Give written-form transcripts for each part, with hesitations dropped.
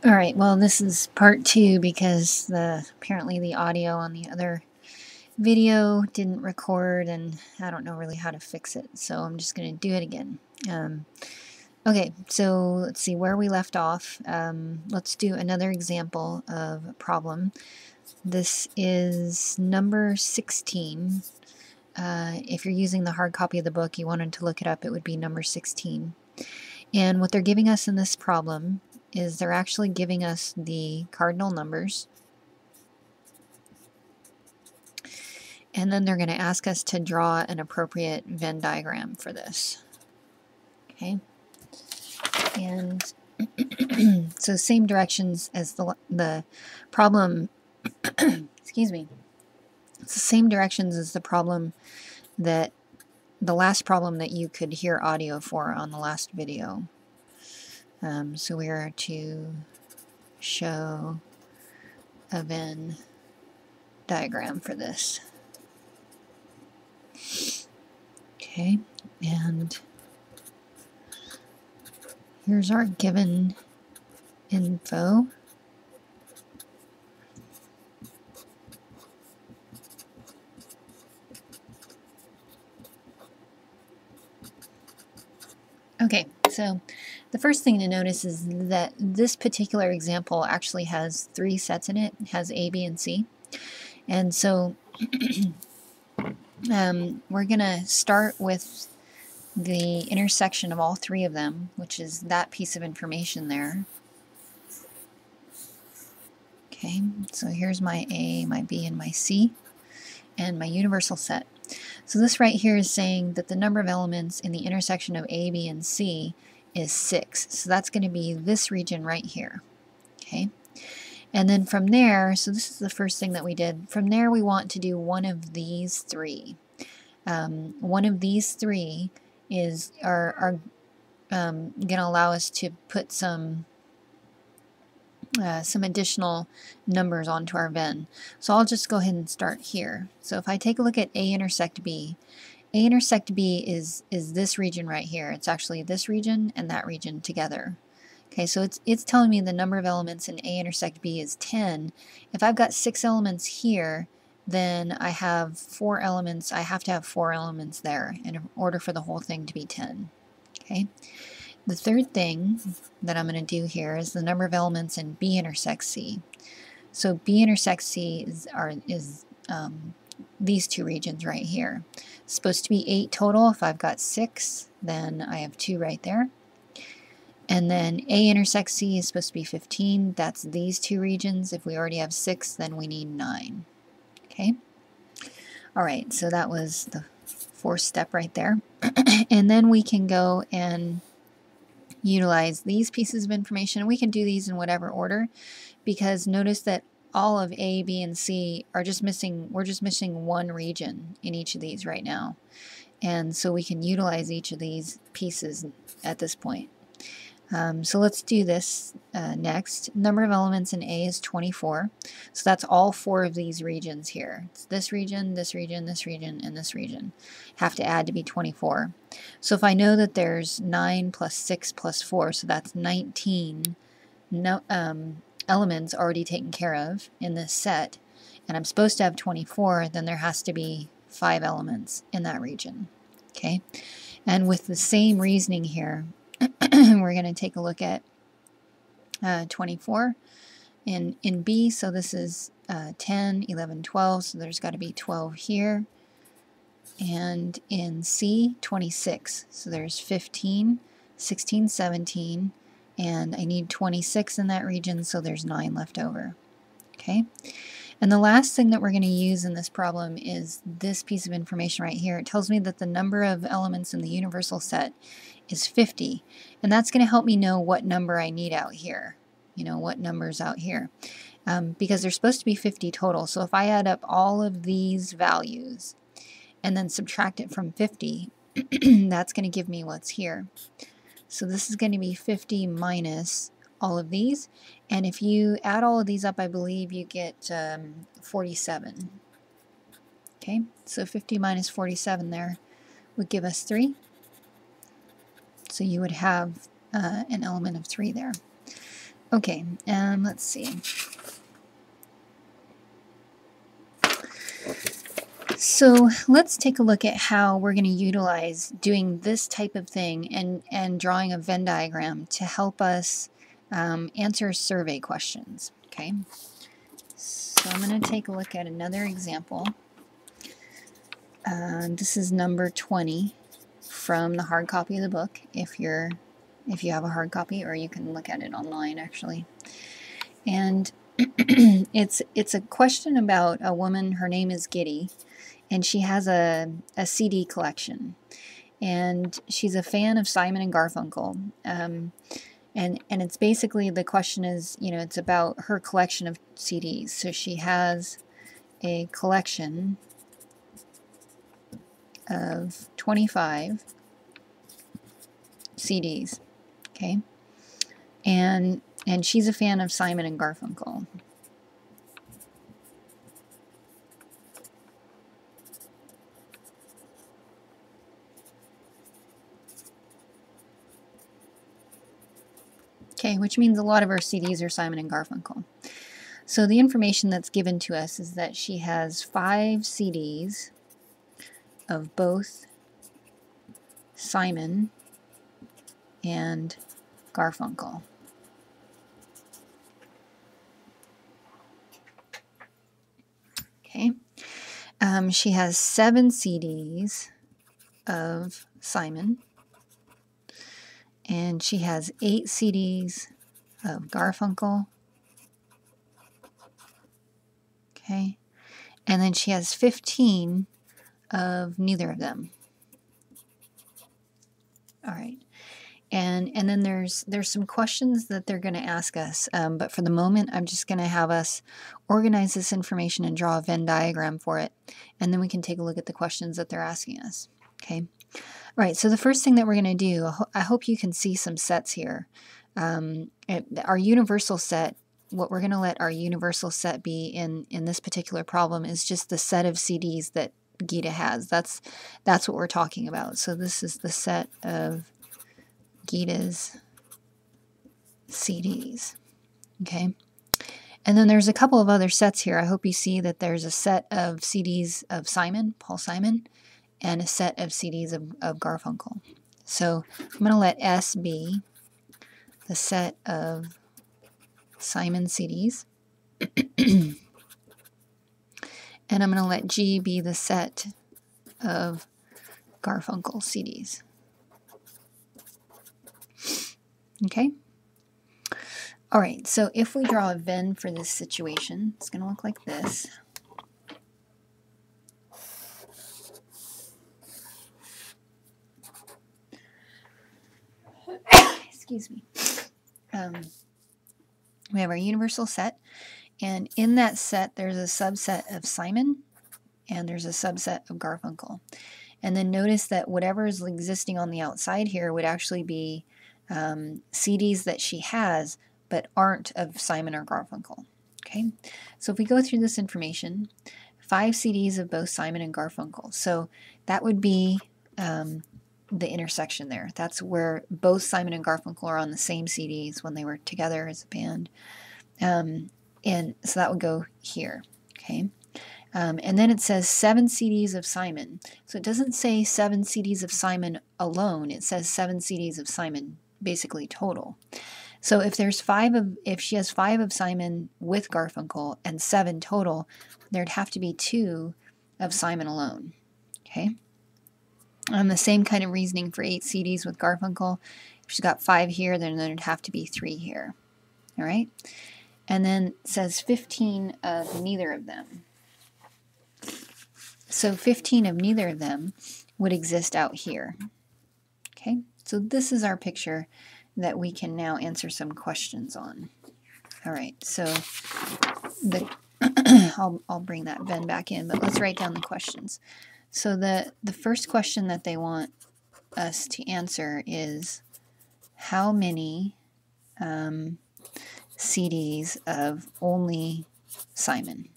All right, well, this is part 2 because apparently the audio on the other video didn't record, and I don't know really how to fix it, so I'm just going to do it again. Okay, so let's see where we left off. Let's do another example of a problem. This is number 16. If you're using the hard copy of the book, you wanted to look it up, it would be number 16. And what they're giving us in this problem is they're actually giving us the cardinal numbers, and then they're going to ask us to draw an appropriate Venn diagram for this. Okay, and so same directions as the problem. Excuse me. It's the same directions as the problem that the last problem that you could hear audio for on the last video. So we are to show a Venn diagram for this. Okay, and here's our given info. Okay, so the first thing to notice is that this particular example actually has 3 sets in it. It has A, B, and C. And so we're going to start with the intersection of all 3 of them, which is that piece of information there. Okay, so here's my A, my B, and my C, and my universal set. So this right here is saying that the number of elements in the intersection of A, B, and C is 6. So that's going to be this region right here. Okay, and then from there, so this is the first thing that we did. From there, we want to do one of these 3. One of these 3 are going to allow us to put some additional numbers onto our Venn. So I'll just go ahead and start here. So if I take a look at A intersect B, A intersect B is this region right here. It's actually this region and that region together. Okay, so it's telling me the number of elements in A intersect B is 10. If I've got 6 elements here, then I have 4 elements. I have to have 4 elements there in order for the whole thing to be 10. Okay. The third thing that I'm going to do here is the number of elements in B intersect C. So B intersect C is these 2 regions right here. It's supposed to be 8 total. If I've got 6, then I have 2 right there. And then A intersect C is supposed to be 15. That's these 2 regions. If we already have 6, then we need 9. Okay. All right, so that was the 4th step right there. And then we can go and utilize these pieces of information. We can do these in whatever order, because notice that all of A, B, and C are just missing, we're just missing one region in each of these right now. And so we can utilize each of these pieces at this point. So let's do this next. Number of elements in A is 24. So that's all 4 of these regions here. It's this region, this region, this region, and this region. Have to add to be 24. So if I know that there's 9 plus 6 plus 4, so that's 19 elements already taken care of in this set, and I'm supposed to have 24, then there has to be 5 elements in that region. Okay, and with the same reasoning here, we're going to take a look at 24 in B. So this is 10, 11, 12. So there's got to be 12 here. And in C, 26. So there's 15, 16, 17. And I need 26 in that region, so there's 9 left over. Okay. And the last thing that we're going to use in this problem is this piece of information right here. It tells me that the number of elements in the universal set is 50, and that's going to help me know what number I need out here, you know, what number's out here, because there's supposed to be 50 total. So if I add up all of these values and then subtract it from 50, that's going to give me what's here. So this is going to be 50 minus all of these, and if you add all of these up, I believe you get 47. Okay, so 50 minus 47 there would give us 3. So you would have an element of 3 there. Okay, let's see. So let's take a look at how we're going to utilize doing this type of thing and drawing a Venn diagram to help us answer survey questions. Okay, so I'm going to take a look at another example. This is number 20 from the hard copy of the book, if you have a hard copy, or you can look at it online actually. And it's a question about a woman. Her name is Giddy, and she has a CD collection, and she's a fan of Simon and Garfunkel. And it's basically, the question is, it's about her collection of CDs. So she has a collection of 25 CDs, okay? And she's a fan of Simon and Garfunkel. Okay, which means a lot of her CDs are Simon and Garfunkel. So the information that's given to us is that she has 5 CDs of both Simon and Garfunkel. Okay. She has 7 CDs of Simon, and she has 8 CDs of Garfunkel. Okay. And then she has 15 of neither of them. All right. And then there's some questions that they're going to ask us, but for the moment I'm just going to have us organize this information and draw a Venn diagram for it, and then we can take a look at the questions that they're asking us. Okay. All right, so the first thing that we're going to do, I hope you can see some sets here. Our universal set, what we're going to let our universal set be in this particular problem is just the set of CDs that Gita has. That's what we're talking about. So this is the set of Gita's CDs. Okay. And then there's a couple of other sets here. I hope you see that there's a set of CDs of Simon, Paul Simon, and a set of CDs of Garfunkel. So I'm going to let S be the set of Simon CDs. And I'm going to let G be the set of Garfunkel CDs. Okay? All right, so if we draw a Venn for this situation, it's going to look like this. Excuse me. We have our universal set, and in that set there's a subset of Simon and there's a subset of Garfunkel. And then notice that whatever is existing on the outside here would actually be CDs that she has but aren't of Simon or Garfunkel. Okay, so if we go through this information, 5 CDs of both Simon and Garfunkel. So that would be the intersection there. That's where both Simon and Garfunkel are on the same CDs when they were together as a band. And so that would go here. Okay. And then it says 7 CDs of Simon. So it doesn't say 7 CDs of Simon alone. It says 7 CDs of Simon basically total. So if she has 5 of Simon with Garfunkel and 7 total, there'd have to be 2 of Simon alone. Okay. The same kind of reasoning for 8 CDs with Garfunkel. If she's got 5 here, then there'd have to be 3 here. All right. And then it says 15 of neither of them. So 15 of neither of them would exist out here. Okay, so this is our picture that we can now answer some questions on. All right, so I'll bring that Venn back in, but let's write down the questions. So the first question that they want us to answer is, how many CDs of only Simon?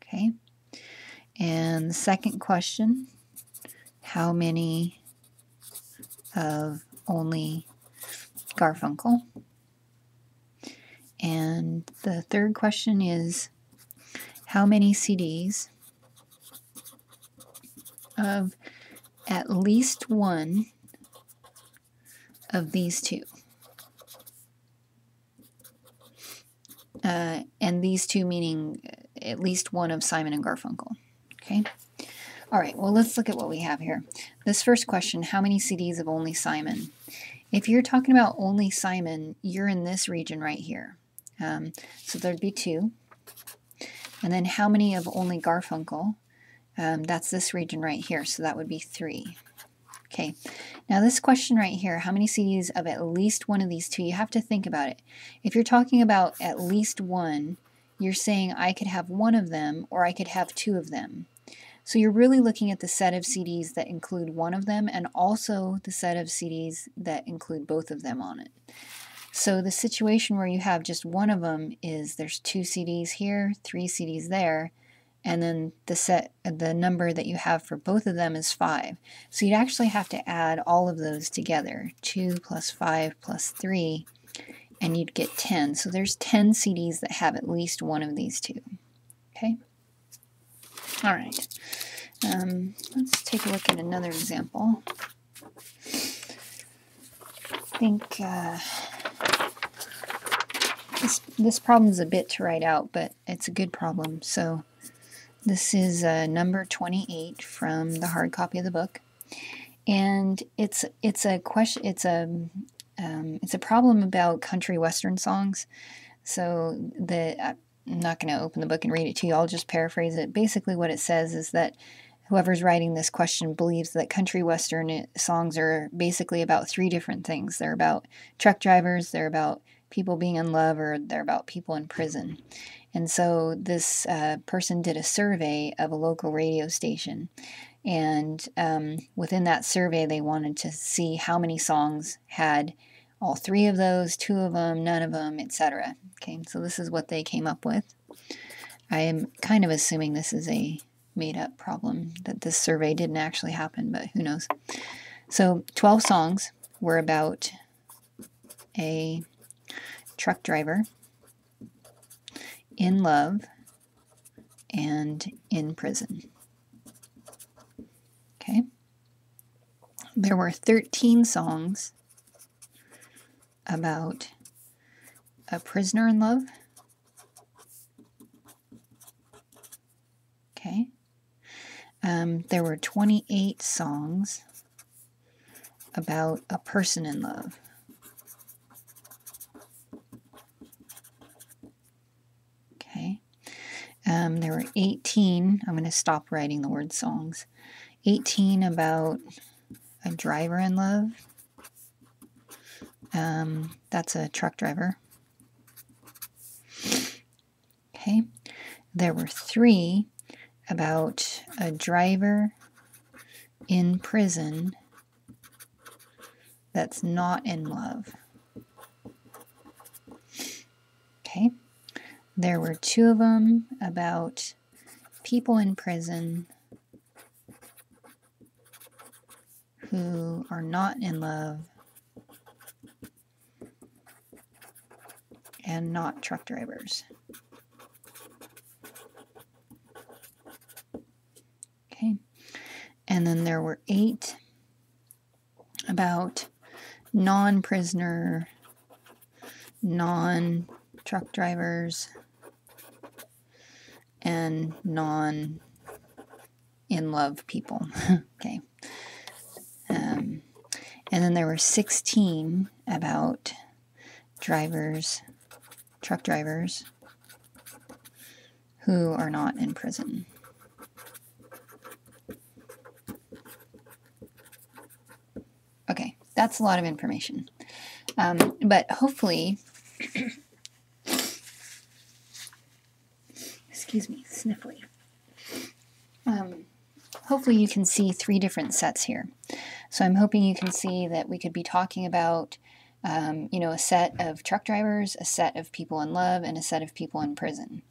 Okay. And the second question, how many of only Garfunkel. And the third question is, how many CDs of at least one of these two? And these two meaning at least one of Simon and Garfunkel. Okay. All right, well, let's look at what we have here. This first question, how many CDs of only Simon? If you're talking about only Simon, you're in this region right here. So there'd be 2. And then how many of only Garfunkel? That's this region right here, so that would be 3. Okay, now this question right here, how many CDs of at least one of these two? You have to think about it. If you're talking about at least one, you're saying I could have one of them or I could have 2 of them. So you're really looking at the set of CDs that include one of them and also the set of CDs that include both of them on it. So the situation where you have just one of them is there's 2 CDs here, 3 CDs there, and then the number that you have for both of them is 5. So you'd actually have to add all of those together, 2 plus 5 plus 3, and you'd get 10. So there's 10 CDs that have at least one of these two. Okay? All right. Let's take a look at another example. I think this problem is a bit to write out, but it's a good problem. So this is number 28 from the hard copy of the book, and it's a question. It's a problem about country western songs. So I'm not going to open the book and read it to you. I'll just paraphrase it. Basically, what it says is that whoever's writing this question believes that country western songs are basically about 3 different things. They're about truck drivers, they're about people being in love, or they're about people in prison. And so this person did a survey of a local radio station. And within that survey, they wanted to see how many songs had all 3 of those, 2 of them, none of them, etc. Okay, so this is what they came up with. I am kind of assuming this is a made-up problem, that this survey didn't actually happen, but who knows. So 12 songs were about a truck driver, in love, and in prison. Okay. There were 13 songs about a prisoner in love. Okay. There were 28 songs about a person in love. Okay. There were 18, I'm going to stop writing the word songs, 18 about a driver in love. That's a truck driver. Okay. There were 3 about a driver in prison that's not in love. Okay. There were 2 of them about people in prison who are not in love and not truck drivers. Okay. And then there were 8 about non-prisoner, non-truck drivers, and non-in-love people. Okay. And then there were 16 about truck drivers, who are not in prison. Okay, that's a lot of information. But hopefully, excuse me, sniffly. Hopefully you can see 3 different sets here. So I'm hoping you can see that we could be talking about, a set of truck drivers, a set of people in love, and a set of people in prison.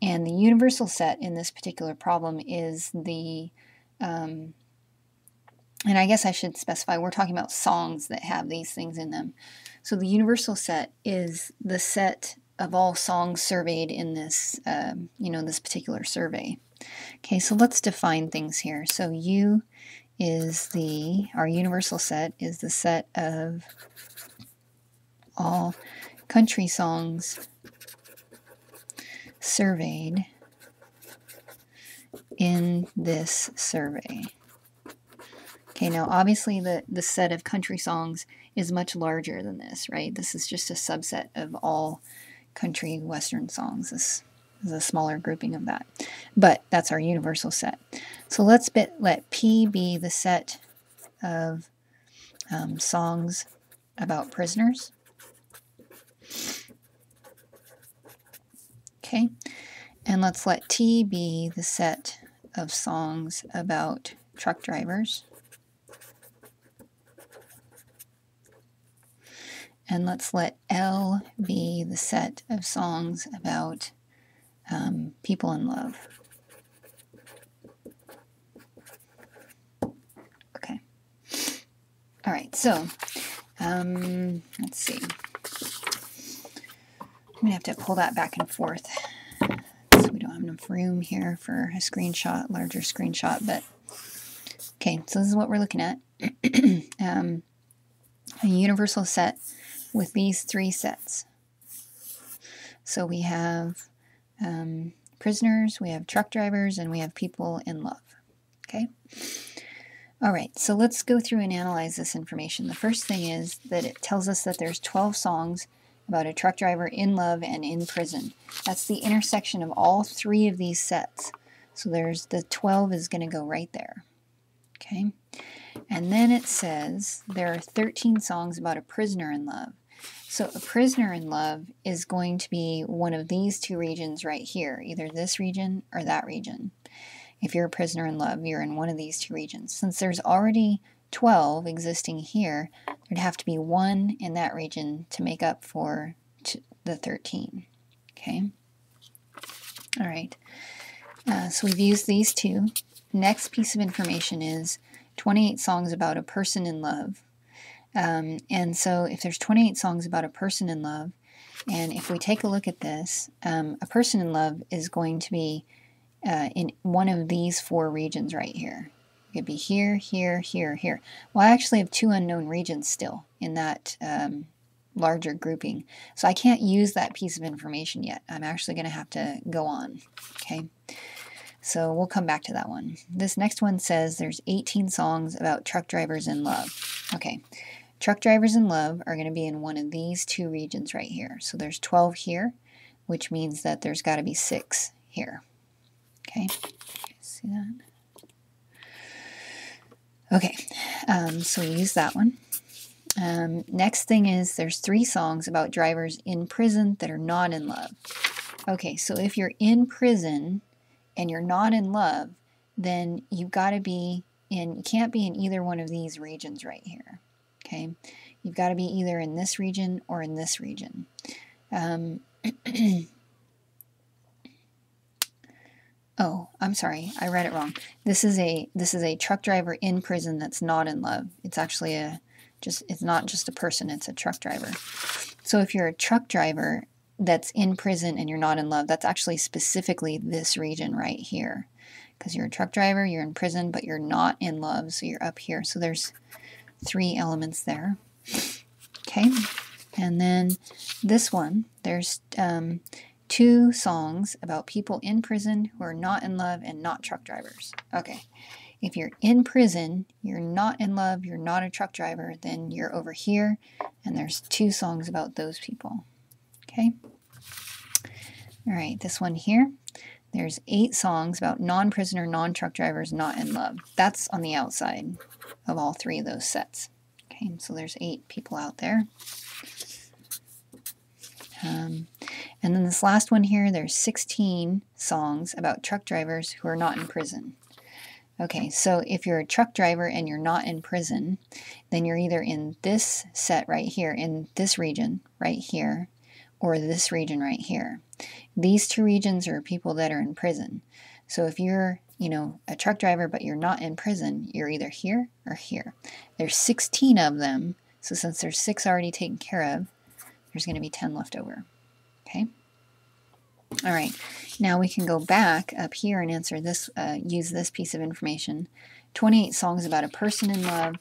And the universal set in this particular problem is the And I guess I should specify, we're talking about songs that have these things in them. So the universal set is the set of all songs surveyed in this, this particular survey. Okay, so let's define things here. So U is our universal set is the set of all country songs surveyed in this survey. Okay, now obviously the set of country songs is much larger than this, right? This is just a subset of all country western songs. This is a smaller grouping of that. But that's our universal set. So let's let P be the set of songs about prisoners. Okay, and let's let T be the set of songs about truck drivers. And let's let L be the set of songs about people in love. Okay. All right, so let's see. I'm going to have to pull that back and forth. So we don't have enough room here for a screenshot, larger screenshot. But okay, so this is what we're looking at. A universal set with these three sets. So we have prisoners, we have truck drivers, and we have people in love. Okay? All right, so let's go through and analyze this information. The first thing is that it tells us that there's 12 songs about a truck driver in love and in prison. That's the intersection of all three of these sets. So there's the 12 is going to go right there. Okay? And then it says there are 13 songs about a prisoner in love. So a prisoner in love is going to be one of these two regions right here, either this region or that region. If you're a prisoner in love, you're in one of these two regions. Since there's already 12 existing here, there'd have to be one in that region to make up for the 13. Okay? All right. So we've used these two. Next piece of information is 28 songs about a person in love. And so if there's 28 songs about a person in love, and if we take a look at this, a person in love is going to be in one of these four regions right here. It could be here, here, here, here. Well, I actually have two unknown regions still in that larger grouping. So I can't use that piece of information yet. I'm actually going to have to go on. Okay. So we'll come back to that one. This next one says there's 18 songs about truck drivers in love. Okay. Truck drivers in love are going to be in one of these two regions right here. So there's 12 here, which means that there's got to be 6 here. Okay, see that? Okay, so we use that one. Next thing is there's 3 songs about drivers in prison that are not in love. Okay, so if you're in prison and you're not in love, then you've got to be in, you can't be in either one of these regions right here. Okay, you've got to be either in this region or in this region. Oh, I'm sorry, I read it wrong. This is a truck driver in prison that's not in love. It's actually it's not just a person, it's a truck driver. So if you're a truck driver that's in prison and you're not in love, that's actually specifically this region right here. Because you're a truck driver, you're in prison, but you're not in love, so you're up here. So there's 3 elements there. Okay, and then this one, there's 2 songs about people in prison who are not in love and not truck drivers. Okay, if you're in prison, you're not in love, you're not a truck driver, then you're over here, and there's 2 songs about those people. Okay, all right, this one here, there's 8 songs about non-prisoner, non-truck drivers not in love. That's on the outside of all 3 of those sets. Okay, so there's 8 people out there. And then this last one here, there's 16 songs about truck drivers who are not in prison. Okay, so if you're a truck driver and you're not in prison, then you're either in this set right here, in this region right here, or this region right here. These 2 regions are people that are in prison. So if you're you know, a truck driver, but you're not in prison, you're either here or here. There's 16 of them, so since there's 6 already taken care of, there's going to be 10 left over. Okay? All right, now we can go back up here and answer this, use this piece of information. 28 songs about a person in love.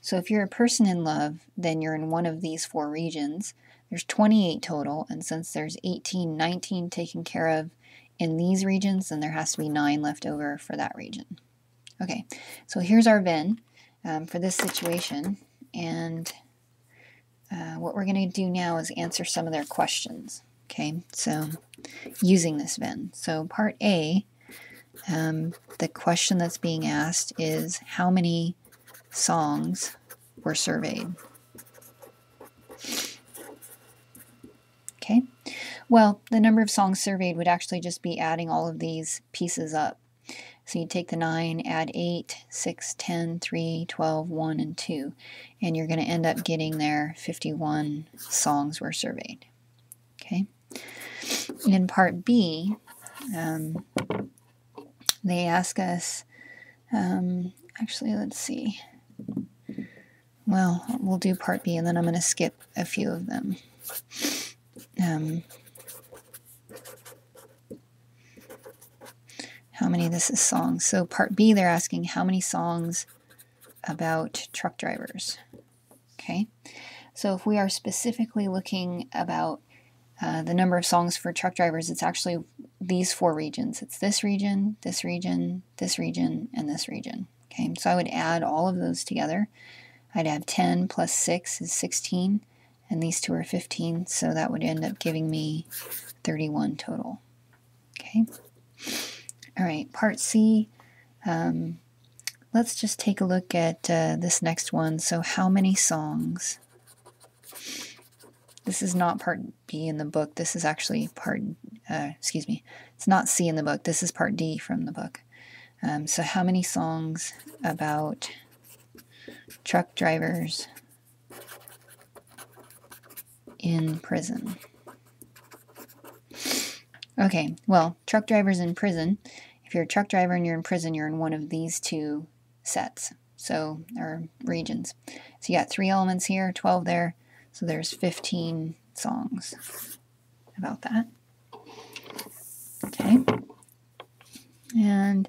So if you're a person in love, then you're in one of these 4 regions. There's 28 total, and since there's 19 taken care of in these regions, then there has to be 9 left over for that region. Okay, so here's our Venn for this situation, and what we're going to do now is answer some of their questions. Okay, so using this Venn. So part A, the question that's being asked is how many songs were surveyed? Okay, well, the number of songs surveyed would actually just be adding all of these pieces up. So you take the 9, add 8, 6, 10, 3, 12, 1, and 2, and you're going to end up getting there 51 songs were surveyed. Okay. In part B, they ask us, actually, let's see. Well, we'll do part B, and then I'm going to skip a few of them. How many, this is songs. So part B, they're asking how many songs about truck drivers. Okay. So if we are specifically looking about the number of songs for truck drivers, it's actually these 4 regions. It's this region, this region, this region, and this region. Okay, so I would add all of those together. I'd have 10 plus 6 is 16, and these 2 are 15, so that would end up giving me 31 total. Okay. All right, part C. Let's just take a look at this next one. So how many songs? This is not part B in the book. This is actually part, excuse me, it's not C in the book. This is part D from the book. So how many songs about truck drivers in prison? Okay, well, truck drivers in prison. If you're a truck driver and you're in prison, you're in one of these 2 sets, so, or regions. So you got 3 elements here, 12 there. So there's 15 songs about that. Okay. And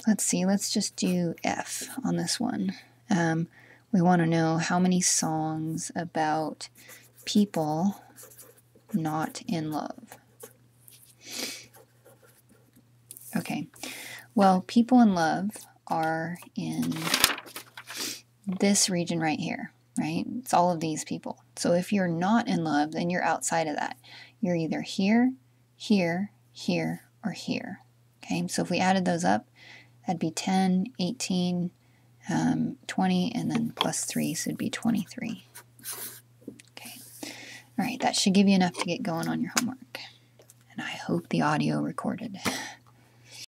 let's see, let's just do F on this one. We want to know how many songs about people not in love. Okay. Well, people in love are in this region right here. Right? It's all of these people. So if you're not in love, then you're outside of that. You're either here, here, here, or here. Okay, so if we added those up, that'd be 10, 18, 20, and then plus 3, so it'd be 23. Okay, all right, that should give you enough to get going on your homework. And I hope the audio recorded.